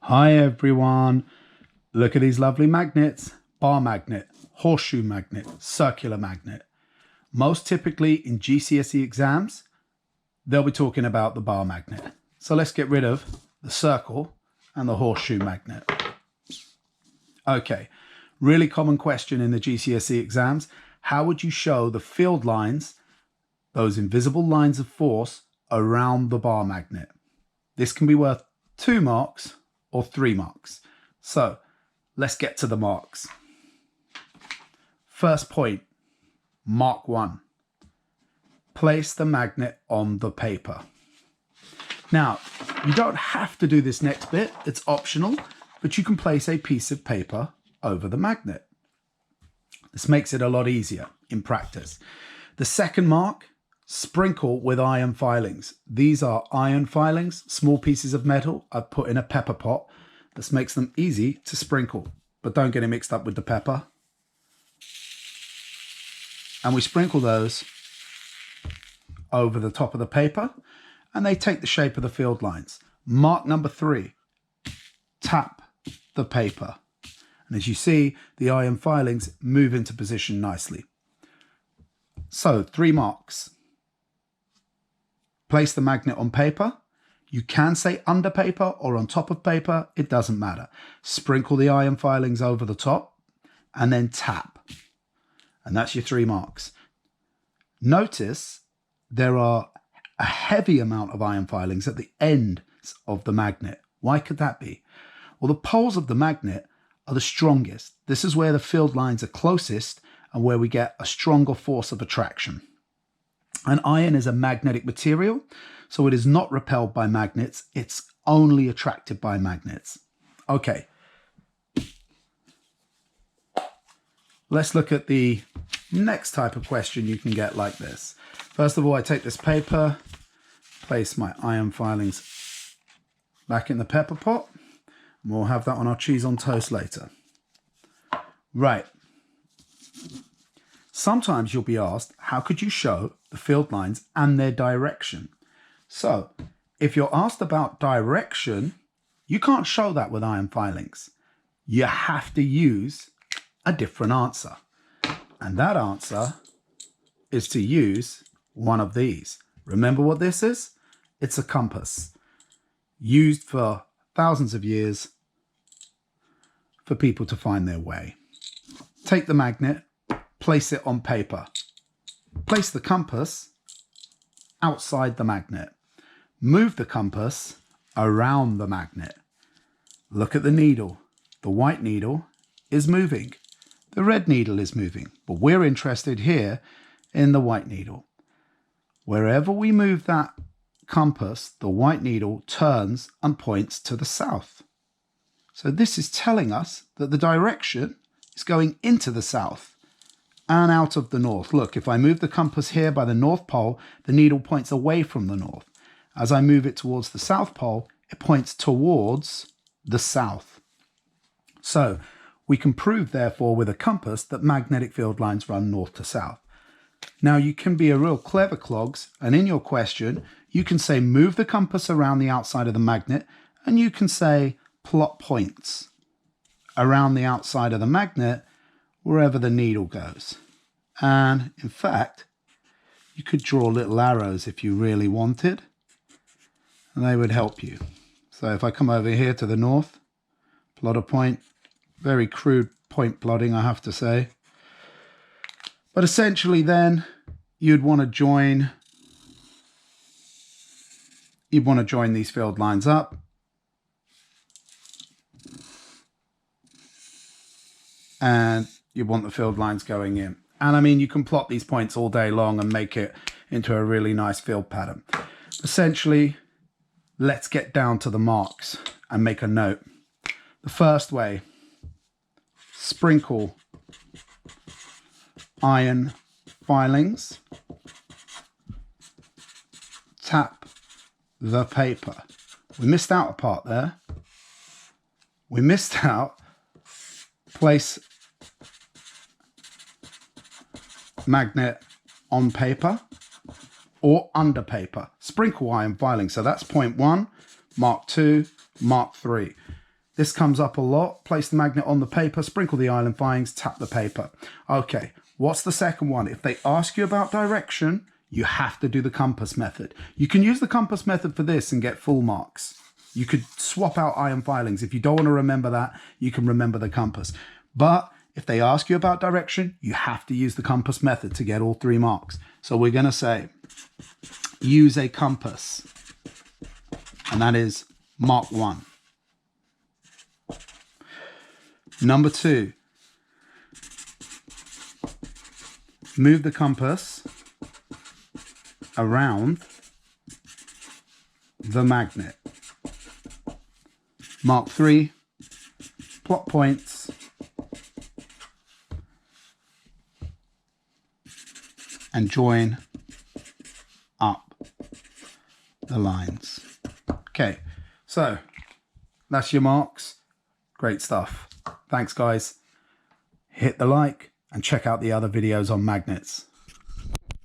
Hi everyone, look at these lovely magnets. Bar magnet, horseshoe magnet, circular magnet. Most typically in GCSE exams, they'll be talking about the bar magnet. So let's get rid of the circle and the horseshoe magnet. Okay, really common question in the GCSE exams. How would you show the field lines, those invisible lines of force around the bar magnet? This can be worth 2 marks or 3 marks. So let's get to the marks. First point, mark 1. Place the magnet on the paper. Now, you don't have to do this next bit, it's optional, but you can place a piece of paper over the magnet. This makes it a lot easier in practice. The second mark, sprinkle with iron filings. These are iron filings, small pieces of metal I've put in a pepper pot. This makes them easy to sprinkle, but don't get it mixed up with the pepper. And we sprinkle those over the top of the paper, and they take the shape of the field lines. Mark number 3, tap the paper. And as you see, the iron filings move into position nicely. So 3 marks. Place the magnet on paper. You can say under paper or on top of paper, it doesn't matter. Sprinkle the iron filings over the top and then tap. And that's your 3 marks. Notice there are a heavy amount of iron filings at the ends of the magnet. Why could that be? Well, the poles of the magnet are the strongest. This is where the field lines are closest and where we get a stronger force of attraction. And iron is a magnetic material, so it is not repelled by magnets. It's only attracted by magnets. Okay. Let's look at the next type of question you can get like this. First of all, I take this paper, place my iron filings back in the pepper pot, and we'll have that on our cheese on toast later. Right. Sometimes you'll be asked, how could you show the field lines and their direction? So if you're asked about direction, you can't show that with iron filings. You have to use a different answer. And that answer is to use one of these. Remember what this is? It's a compass, used for thousands of years for people to find their way. Take the magnet, place it on paper. Place the compass outside the magnet. Move the compass around the magnet. Look at the needle. The white needle is moving. The red needle is moving, but we're interested here in the white needle. Wherever we move that compass, the white needle turns and points to the south. So this is telling us that the direction is going into the south and out of the north. Look, if I move the compass here by the North Pole, the needle points away from the north. As I move it towards the South Pole, it points towards the south. So we can prove, therefore, with a compass that magnetic field lines run north to south. Now, you can be a real clever clogs, and in your question, you can say move the compass around the outside of the magnet, and you can say plot points around the outside of the magnet wherever the needle goes. And in fact, you could draw little arrows if you really wanted, and they would help you. So if I come over here to the north, plot a point, very crude point plotting, I have to say. But essentially then you'd want to join these field lines up. And you want the field lines going in. And I mean, you can plot these points all day long and make it into a really nice field pattern. Essentially, let's get down to the marks and make a note. The first way, sprinkle iron filings, tap the paper. We missed out a part there. We missed out, place magnet on paper or under paper. Sprinkle iron filing. So that's point 1, mark 2, mark 3. This comes up a lot. Place the magnet on the paper, sprinkle the island filings, tap the paper. Okay, what's the second one? If they ask you about direction, you have to do the compass method. You can use the compass method for this and get full marks. You could swap out iron filings. If you don't want to remember that, you can remember the compass. But if they ask you about direction, you have to use the compass method to get all 3 marks. So we're going to say, use a compass. And that is mark 1. Number 2, move the compass around the magnet. Mark 3, plot points and join up the lines. Okay, so that's your marks. Great stuff. Thanks, guys. Hit the like and check out the other videos on magnets.